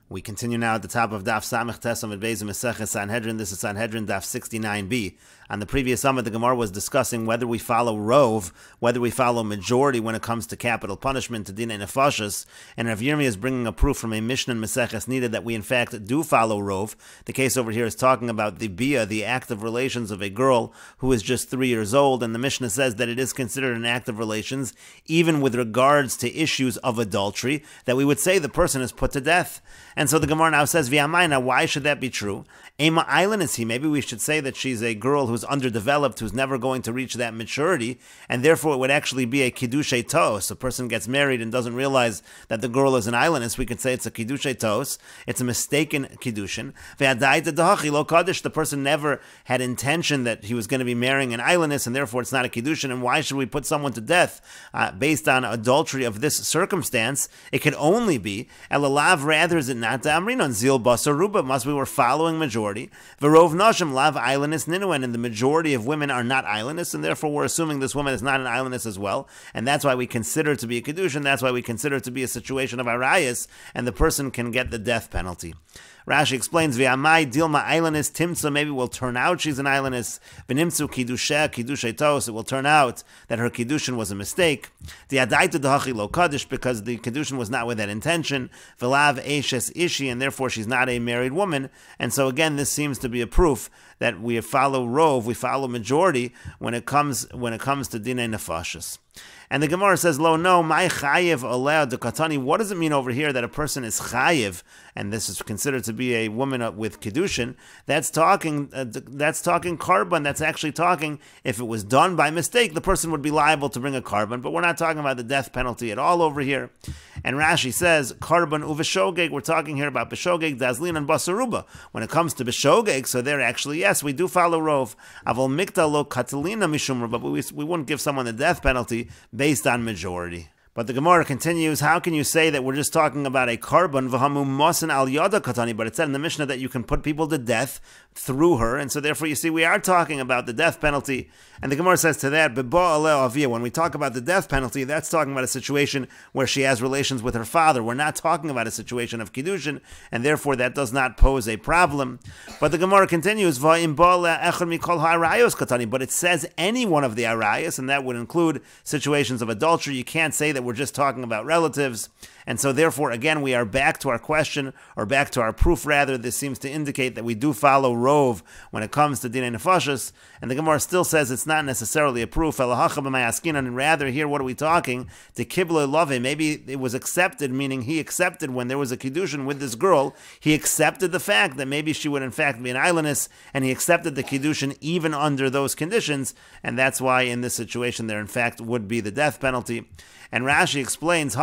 We continue now at the top of Daf Samech b Mesechet Sanhedrin. This is Sanhedrin Daf 69b. On the previous summit, the Gemara was discussing whether we follow rov, whether we follow majority when it comes to capital punishment, to dinei nefashos, and Rav Yomi is bringing a proof from a Mishnah in Meseches needed that we in fact do follow rov. The case over here is talking about the bia, the act of relations of a girl who is just 3 years old, and the Mishnah says that it is considered an act of relations, even with regards to issues of adultery, that we would say the person is put to death. And so the Gemara now says, V'yamayna, why should that be true? Ema island is he. Maybe we should say that she's a girl who's underdeveloped, who's never going to reach that maturity, and therefore it would actually be a kiddushay tos. A person gets married and doesn't realize that the girl is an islandess. We could say it's a kiddushay tos. It's a mistaken kiddushin. V'yadayta dahachi lo kaddish. The person never had intention that he was going to be marrying an islandess, and therefore it's not a kiddushin. And why should we put someone to death based on adultery of this circumstance? It could only be elalav. Rather, is it not to amrin on zil basar ruba? Must we were following majority. V'rov nashim lav islandess ninuan, and the majority of women are not islandess, and therefore we're assuming this woman is not an islandess as well, and that's why we consider it to be a kedushin. That's why we consider it to be a situation of arayas, and the person can get the death penalty. Rashi explains, V'amai dilma islandess timtza, maybe will turn out she's an islandess. V'nimtzu kiddushay tos, it will turn out that her kiddushin was a mistake. Di'adaitu dahachi lo kaddish, because the kiddushin was not with that intention. V'lav eshes ishi, and therefore she's not a married woman. And so again, this seems to be a proof that we follow rov, we follow majority when it comes to dinei nefashos. And the Gemara says, Lo no, my chayev oleh de katani. What does it mean over here that a person is chayev, and this is considered to be a woman with kiddushin? That's talking carbon. That's actually talking, if it was done by mistake, the person would be liable to bring a carbon. But we're not talking about the death penalty at all over here. And Rashi says, carbon uveshogeg. We're talking here about beshogeg, dazlin, and basaruba. When it comes to beshogeg, so there actually, yes, we do follow rov. Avol mikta lo katalina mishum, but we wouldn't give someone the death penalty based on majority. But the Gemara continues, how can you say that we're just talking about a carbon, v'hamu mosin al yada katani, but it said in the Mishnah that you can put people to death through her, and so therefore you see we are talking about the death penalty. And the Gemara says to that, when we talk about the death penalty, that's talking about a situation where she has relations with her father. We're not talking about a situation of kiddushin, and therefore that does not pose a problem. But the Gemara continues, but it says any one of the arayas, and that would include situations of adultery. You can't say that we're just talking about relatives. And so therefore, again, we are back to our question, or back to our proof rather. This seems to indicate that we do follow rov when it comes to dinei nefashos. And the Gemara still says it's not necessarily a proof. And rather here, what are we talking? To kibloi love. Maybe it was accepted, meaning he accepted when there was a kiddushin with this girl, he accepted the fact that maybe she would in fact be an islandess, and he accepted the kiddushin even under those conditions, and that's why in this situation there in fact would be the death penalty. And Rashi explains, the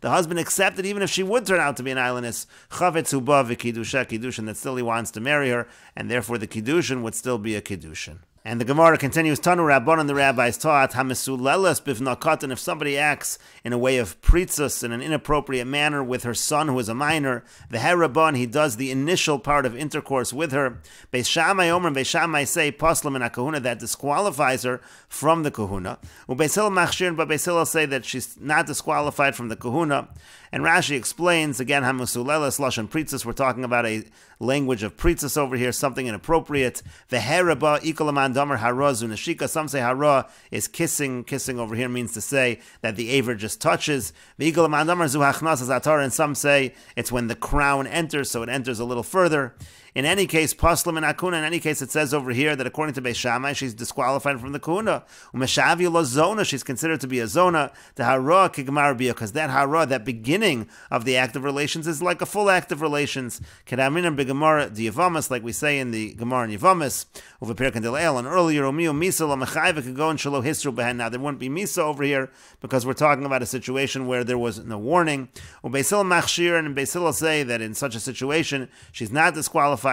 husband accepted even if she would turn out to be an islandess, kiddushin, that still he wants to marry her, and therefore the kiddushin would still be a kiddushin. And the Gemara continues, Tanu Rabbanan, the rabbis taught, Hamisuleles bivnakat, and if somebody acts in a way of pritzos, in an inappropriate manner with her son who is a minor, the Rabban, he does the initial part of intercourse with her. Beis Shammai Omer, Beis Shammai say, Paslam in a kahuna, that disqualifies her from the kahuna. Beis Hillel machshir, but Beis Hillel say that she's not disqualified from the kahuna. And Rashi explains, again, Hamisuleles, lashon pritzos, we're talking about a language of pritzos over here, something inappropriate. The Rabba, ikolaman Damar hara zunashika. Some say hara is kissing. Kissing over here means to say that the aver just touches. And some say it's when the crown enters, so it enters a little further. In any case, paslam and akuna, in any case, it says over here that according to Beis Shammai, she's disqualified from the kuna. Umeshavi la zona, she's considered to be a zona. The hara kigmar bia, because that hara, that beginning of the act of relations, is like a full act of relations. Kedaminim begemara diavamas, like we say in the Gemara in Yavamas, over Perkandil and earlier, Umiu misa la mechayva could go and shalo hisru behen. Now there wouldn't be misa over here because we're talking about a situation where there was no warning. Ubeisil machshir, and Beisil say that in such a situation she's not disqualified. The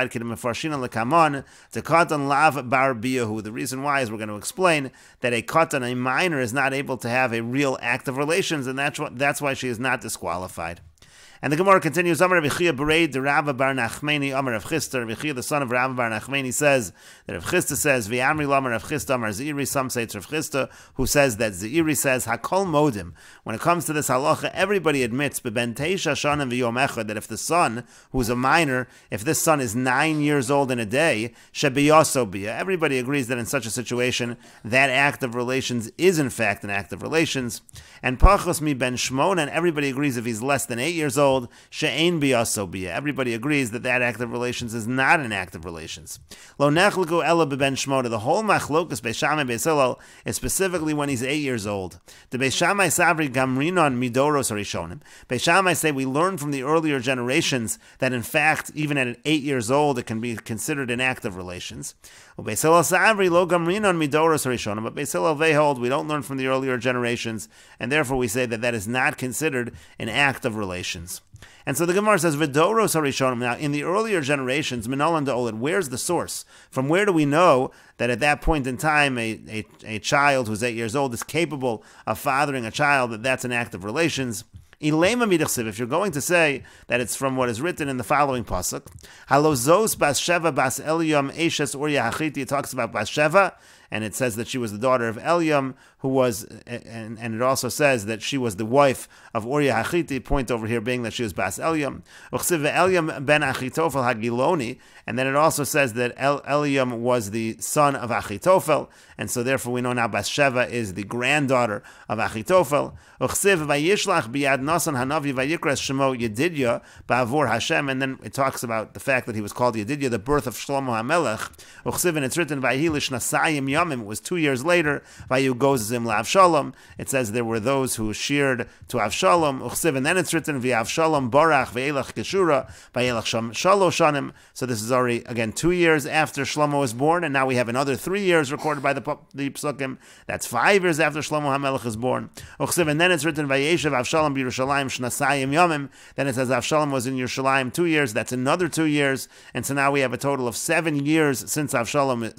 reason why is we're going to explain that a katan, a minor, is not able to have a real act of relations, and that's why she is not disqualified. And the Gemara continues, Amar Rabbi Chia Bereid de Rava bar Nachmani, Amar Rav Chisda, Rabbi Chia the son of Rava bar Nachmani says, that Rav Chisda says, V'amri Lamar Rav Chisda, Amar Zeiri, some say it's Rav Chisda, who says that Zeiri says, Hakol Modim. When it comes to this halacha, everybody admits, Beben Teisha Shanim V'yom Echad, that if the son, who's a minor, if this son is 9 years old in a day, Shebiyoso Bia, everybody agrees that in such a situation, that act of relations is in fact an act of relations. And Pachos Mi Ben Shmon, and everybody agrees if he's less than 8 years old, she'ein biyaso biyah. Everybody agrees that that act of relations is not an act of relations. Lo nechliku ela beben shmona. The whole machlokus Beis Shammai Beis Hillel is specifically when he's 8 years old. The Beis Shammai savri gamrinon midoros harishonim. Beis Shammai say we learn from the earlier generations that in fact even at 8 years old it can be considered an act of relations. Beis Hillel savri lo gamrinon midoros harishonim. But Beis Hillel they hold we don't learn from the earlier generations, and therefore we say that that is not considered an act of relations. And so the Gemara says, V'doros harishonim. Now, in the earlier generations, Minolan Da'olid, where's the source? From where do we know that at that point in time, a child who's 8 years old is capable of fathering a child, that that's an act of relations? If you're going to say that it's from what is written in the following pasuk, Halozos Bas Sheva Bas Eliam Eshes Urya Hachiti, it talks about Bas Sheva, and it says that she was the daughter of Eliam, who was, and it also says that she was the wife of Urya Hachiti, point over here being that she was Bas Eliam. Uchsiv Eliam ben Achitofel Hagiloni, and then it also says that Eliam was the son of Achitofel, and so therefore we know now Bas Sheva is the granddaughter of Achitofel. Uchsiv Vayishlach Biyad Nasan Hanavi Vayikras Shemo Yedidya Ba'avor Hashem, and then it talks about the fact that he was called Yedidya, the birth of Shlomo HaMelech. Uchsiv, and it's written Vayhilish Nasayim Yamim, it was 2 years later, Vayugozim LaAvshalom, it says there were those who sheared to Avshalom. Uchsiv, and then it's written V'Avshalom Barach V'elach Keshura V'elach Shalosh Shanim. So this is already, again, 2 years after Shlomo was born, and now we have another 3 years recorded by the Psukim. That's 5 years after Shlomo HaMelech is born. Uchsiv, and then it's written Vayeshev Avshalom B'Yerushalayim Shnasayim Yamim. Then it says Avshalom was in Yerushalayim 2 years. That's another 2 years, and so now we have a total of 7 years since Shlomo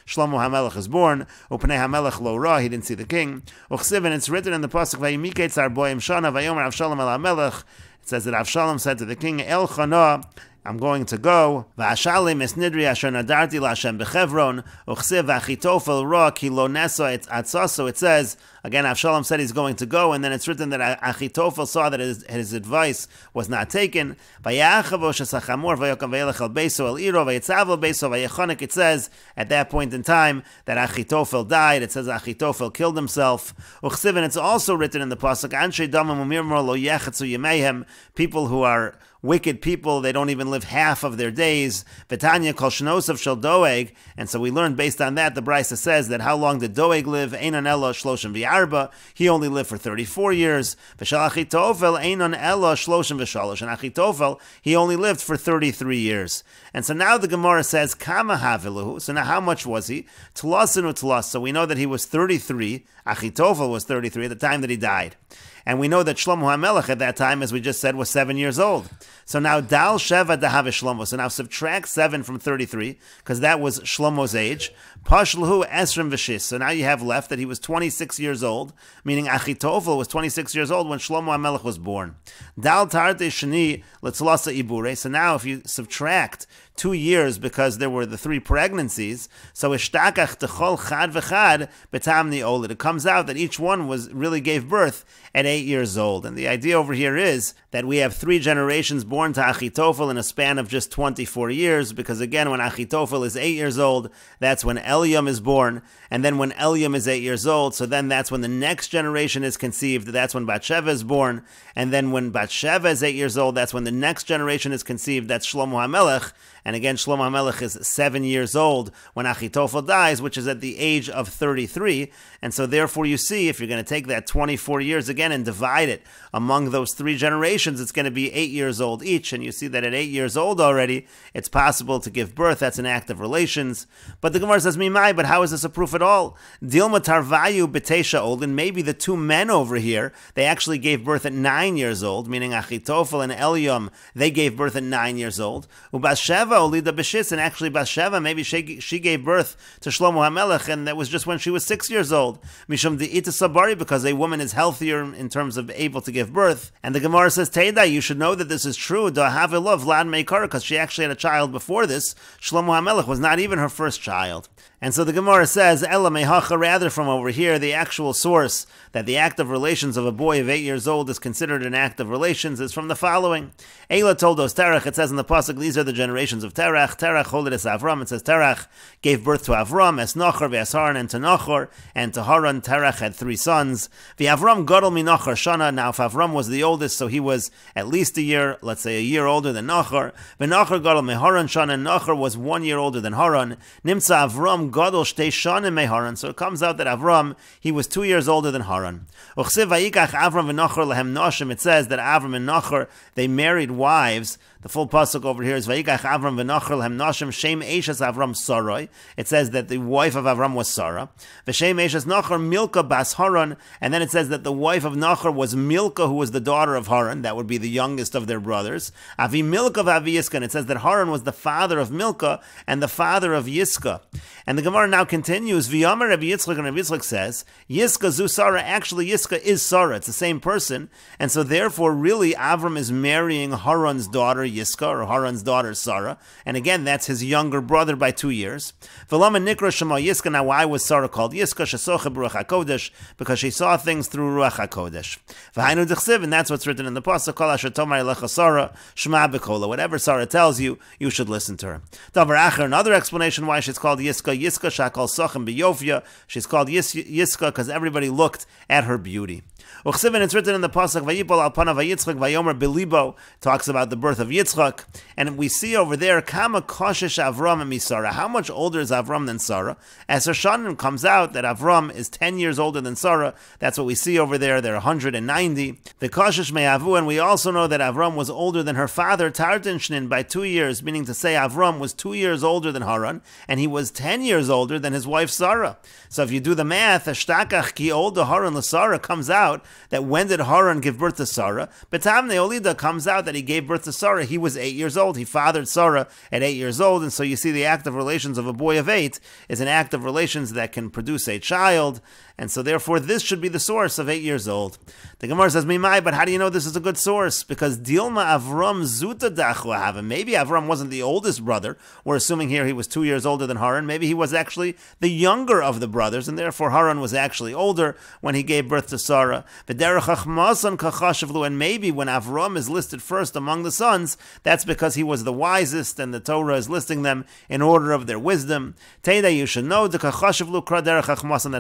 HaMelech is born. Upnei HaMelech Lo Ra, he didn't see the king. Uchsiv, and it's written in the pasuk Vayimiketz Arboim Shana Vayomer Avshalom El HaMelech. It says that Avshalom said to the king, El Chana, I'm going to go. Va'ashalim esnidri asher nadarti la'Hashem bechevron. Uchsiv v'achitofel ra ki lo neso atzaso. It says, again, Avshalom said he's going to go, and then it's written that Achitofel saw that his advice was not taken. Va'yachavo shesachamor v'yokam v'yelech al beiso el iro v'yitzav al beiso v'yechonik. It says at that point in time that Achitofel died. It says Achitofel killed himself. Uchsiv, and it's also written in the pasuk, Anshe damam umirmor lo yechetzu yemehem. People who are wicked people, they don't even live half of their days. V'tanya kol shnosav shel doeg, and so we learned based on that, the Brisa says that how long did Doeg live? Einon elo shloshim v'arba, he only lived for 34 years. V'shal Achitofel einon elo shloshim v'shalosh, and Achitofel, he only lived for 33 years. And so now the Gemara says, Kama haviluhu, so now how much was he? Tlasinu tlas, so we know that he was 33, Achitofel was 33 at the time that he died. And we know that Shlomo HaMelech at that time, as we just said, was 7 years old. So now Dal Sheva Dahave Shlomo. So now subtract 7 from 33, because that was Shlomo's age. Pashlahu Esrim V'Shis. So now you have left that he was 26 years old, meaning Achitofel was 26 years old when Shlomo HaMelech was born. Dal Tarte Shani L'Tzlasa Ibure. So now if you subtract 2 years because there were the 3 pregnancies, so Ishtakach Techol Chad V'Chad Betamni Olid. It comes out that each one really gave birth at 8 years old. And the idea over here is that we have 3 generations born to Achitofel in a span of just 24 years, because again, when Achitofel is 8 years old, that's when Eliam is born, and then when Eliam is 8 years old, so then that's when the next generation is conceived, that's when Batsheva is born, and then when Batsheva is 8 years old, that's when the next generation is conceived, that's Shlomo HaMelech, and again, Shlomo HaMelech is 7 years old when Achitofel dies, which is at the age of 33, and so therefore you see, if you're going to take that 24 years again and divide it among those 3 generations, it's going to be 8 years old each, and you see that at 8 years old already, it's possible to give birth. That's an act of relations. But the Gemara says, Mimai, but how is this a proof at all? Dilma tarvayu b'teisha old, and maybe the 2 men over here, they actually gave birth at 9 years old, meaning Achitofel and Eliam, they gave birth at 9 years old. Ubasheva olida b'shis, and actually Bathsheba, maybe she gave birth to Shlomo HaMelech, and that was just when she was 6 years old. Mishum de'ita sabari, because a woman is healthier in terms of able to give birth. And the Gemara says, Teidai, you should know that this is true. Da'havilov Vlad Meikar, because she actually had a child before this. Shlomo HaMelech was not even her first child. And so the Gemara says, Ela mehacha, rather from over here, the actual source that the act of relations of a boy of 8 years old is considered an act of relations is from the following. Eila told us Terach, it says in the Pasuk, these are the generations of Terach. Terach holed es Avram, it says Terach gave birth to Avram, es Nachor, ve'es Haran, and to Nachor, and to Haran Terach had 3 sons. Avram gadol mi Nachor shana, now if Avram was the oldest, so he was at least a year, let's say a year older than Nachor. Ve'Nachor gadol mi Haran shana, and Nachor was 1 year older than Haran. Nimtza Avram gadol shtei shanim me Haran, so it comes out that Avram, he was 2 years older than Haran. Uchsiv vayikach Avram v'Nachor lehem nashim, it says that Avram and Nachor, they married wives. The full pasuk over here is Vayikach Avram v'Nachor lehem nashim Shem Eishes Avram Sarai. It says that the wife of Avram was Sarah. V'Shem Eishes Nachor Milka bas Haran, and then it says that the wife of Nachor was Milka, who was the daughter of Haran. That would be the youngest of their brothers. Avi Milka v'Avi Yiska, and it says that Haran was the father of Milka and the father of Yiska. And the Gemara now continues. V'Yomer Rabbi Yitzchak, and Rabbi Yitzchak says Yiska zu Sarah. Actually, Yiska is Sarah. It's the same person, and so therefore, really, Avram is marrying Haran's daughter Yiska, or Haran's daughter Sarah, and again, that's his younger brother by 2 years. V'lama nikra shema Yiska. Now, why was Sarah called Yiska? Shesocha b'ruach hakodesh, because she saw things through ruach hakodesh. V'hainu d'chsiv, and that's what's written in the pasuk. Kol asher tomar elecha Sarah shema b'kola. Whatever Sarah tells you, you should listen to her. Davar acher, another explanation why she's called Yiska. Yiska shakol sochem b'yofya. She's called Yiska because everybody looked at her beauty. Uchsiv, it's written in the pasuk, Vayipol al panav Yitzchak vayomer belibo, talks about the birth of Yitzchak, and we see over there Kama koshesh Avram and Sarah. How much older is Avram than Sarah? As Hashanim comes out that Avram is 10 years older than Sarah. That's what we see over there. They're 190. The koshesh me'avu, and we also know that Avram was older than her father Tartin Shnin by 2 years, meaning to say Avram was 2 years older than Haran, and he was 10 years older than his wife Sarah. So if you do the math, Ashtakach ki older Haran l'Sarah comes out that when did Haran give birth to Sarah? Betamne Olida comes out that he gave birth to Sarah. He was 8 years old. He fathered Sarah at 8 years old, and so you see the act of relations of a boy of 8 is an act of relations that can produce a child, and so therefore this should be the source of 8 years old. The Gemara says, Mimai, but how do you know this is a good source? Because Dilma Avram Zuta Dachu Hava. Maybe Avram wasn't the oldest brother. We're assuming here he was 2 years older than Haran. Maybe he was actually the younger of the brothers, and therefore Haran was actually older when he gave birth to Sarah. And maybe when Avram is listed first among the sons, that's because he was the wisest, and the Torah is listing them in order of their wisdom. Teda, you should know that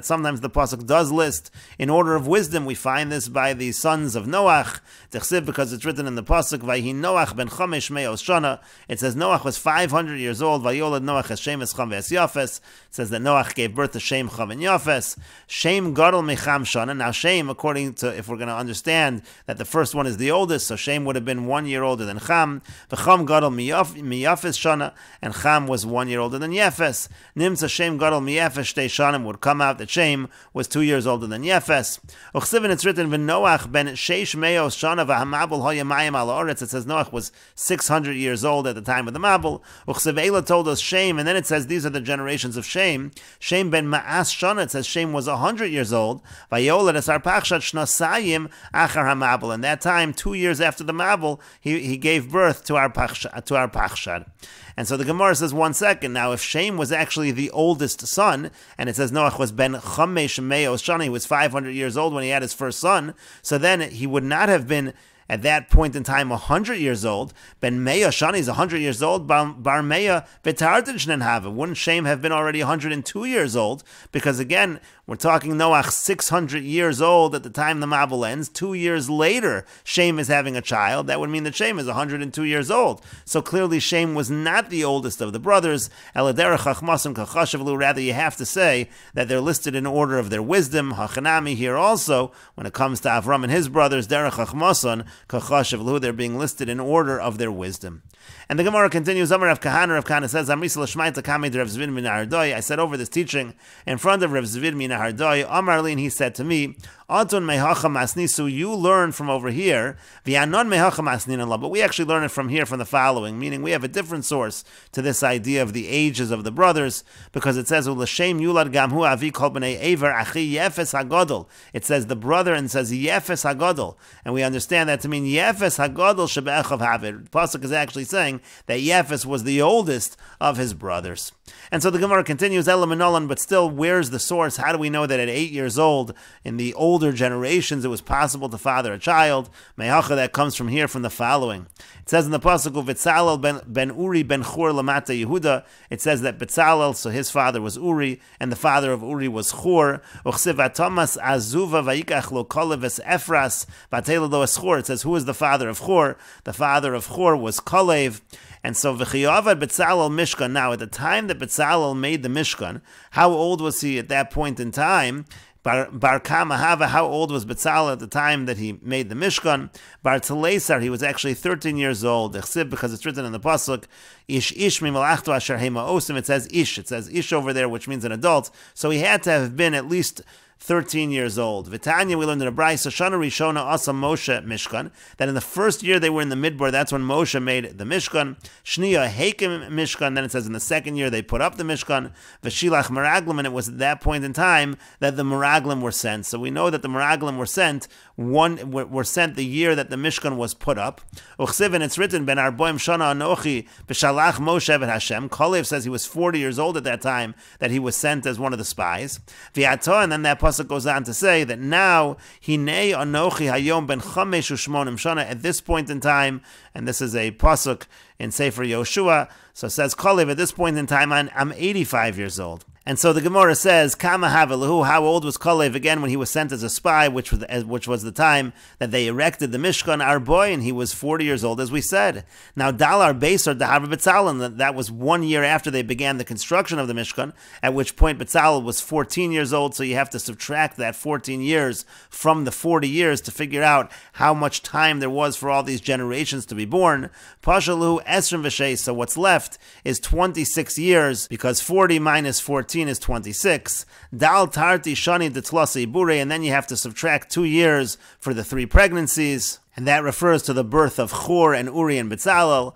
sometimes the pasuk does list in order of wisdom. We find this by the sons of Noach, because it's written in the pasuk, Vayhi Noach ben Chamesh me'os shana. It says Noach was 500 years old. Vayolad Noach es Shem es Cham ve'es Yafes. It says that Noach gave birth to Shem, Cham, and Yafes. Shem gadol mecham shana. Now Shem, according to, if we're going to understand that the first one is the oldest, so Shem would have been 1 year older than Cham. V'cham gadol miyafes shana, and Cham was 1 year older than Yafes. Nimtza Shem gadol miyafes shtei shanim, would come out that Shem was 2 years older than Yafes. Uchsivin, it's written, V'Noach ben sheish meos shana v'hamabel hoyamayim al haaretz. It says Noach was 600 years old at the time of the Mabel. Uchsiv Eila told us Shem, and then it says these are the generations of Shem. Shem ben ma'as shana, it says Shem was 100 years old. Vayolad es arpachshat shnasayim achar hamabel. In that time, 2 years after the Mabel, he gave birth to Arpachshad. And so the Gemara says, 1 second, now if Shem was actually the oldest son, and it says Noach was ben chamesh me'os shana, he was 500 years old when he had his first son, so then he would not have been at that point in time 100 years old. Ben Meya Shani is 100 years old. Bar Meya V'tartin Shnen Hava. Wouldn't Shem have been already 102 years old? Because again, we're talking Noach 600 years old at the time the Mabel ends. 2 years later, Shem is having a child. That would mean that Shem is 102 years old. So clearly Shem was not the oldest of the brothers. Rather, you have to say that they're listed in order of their wisdom. Hachanami here also, when it comes to Avram and his brothers, Derech Chachmason, Kachashavlu, they're being listed in order of their wisdom. And the Gemara continues, Amar Rav Kahana says, I said over this teaching in front of Rav Zvid Min Mehardoi, Amarli, and he said to me, Adon mehacha masnisu, you learn from over here, v'anon mehacha masnin Allah, but we actually learn it from here, from the following, meaning we have a different source to this idea of the ages of the brothers, because it says, U'lashem yulad gamhu avi kol b'nei Ever achi yefes hagadol. It says the brother and says yefes hagadol, and we understand that to mean yefes hagadol shebe'echav havid. The pasuk is actually saying that Yefes was the oldest of his brothers. And so the Gemara continues, Elaminolan, but still, where's the source? How do we know that at 8 years old, in the older generations, it was possible to father a child? Mehacha, that comes from here, from the following. It says in the pasuk of Betzalel ben Uri ben Chur lamata Yehuda, it says that Betzalel, so his father was Uri, and the father of Uri was Chur. Uchsiv atomas azuva vayikach lo kolev es Efras vatela lo es Chur. It says, who is the father of Chur? The father of Chur was Kalev. And so v'chiyavad Betzalel Mishkan. Now, at the time that Betzalel made the Mishkan, how old was he at that point in time? Bar Kama Hava, how old was Betzalel at the time that he made the Mishkan? Bar Telesar, he was actually 13 years old. Because it's written in the pasuk, Ish mimalachto asher hema osim. It says Ish over there, which means an adult. So he had to have been at least 13 years old. Vitanya, we learned in a Brayso, Shana Rishona Asa Moshe Mishkan, that in the first year they were in the Midbar, that's when Moshe made the Mishkan. Shniya Hakim Mishkan, then it says in the second year they put up the Mishkan. Vashilach Meraglim, and it was at that point in time that the Meraglim were sent. So we know that the Meraglim were sent the year that the Mishkan was put up. Uchsiv, and it's written, Ben Arboim Shana Anochi B'Shalach Moshe et Hashem. Kalev says he was 40 years old at that time that he was sent as one of the spies. V'yato, and then that pasuk goes on to say that now Hinei Anochi Hayom Ben Chamesh U'Shmonim Shana, at this point in time, and this is a pasuk in Sefer Yoshua, so it says Kalev, at this point in time I'm 85 years old. And so the Gemara says, Kama Havelahu, how old was Kalev again when he was sent as a spy, which was the time that they erected the Mishkan, our boy, and he was 40 years old, as we said. Now, Dalar Beisar Dahav Betzalel, that was 1 year after they began the construction of the Mishkan, at which point Betzalel was 14 years old, so you have to subtract that 14 years from the 40 years to figure out how much time there was for all these generations to be born. Pashalu Esrim V'Shei, so what's left is 26 years, because 40 minus 14 is 26. Dal Tarti Shani Detlasi Bure, and then you have to subtract 2 years for the 3 pregnancies. And that refers to the birth of Chur and Uri and Betzalel.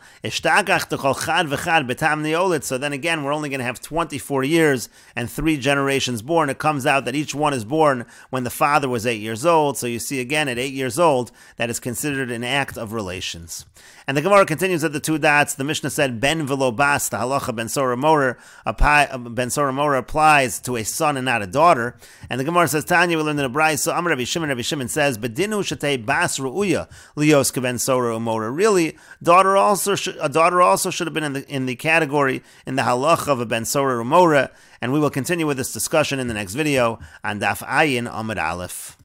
So then again, we're only going to have 24 years and 3 generations born. It comes out that each one is born when the father was 8 years old. So you see again, at 8 years old, that is considered an act of relations. And the Gemara continues at the 2 dots. The Mishnah said, Ben velo bas, the halacha ben Sora Morer applies to a son and not a daughter. And the Gemara says, Tanya, we learned in a Brayso, Amar Rabbi Shimon says, Bedinu shetei bas ru'uya lios keben Sora Morer. Really, a daughter also should have been in the category, in the halacha of a ben Sora Morer. And we will continue with this discussion in the next video on Daf Ayin Amud Aleph.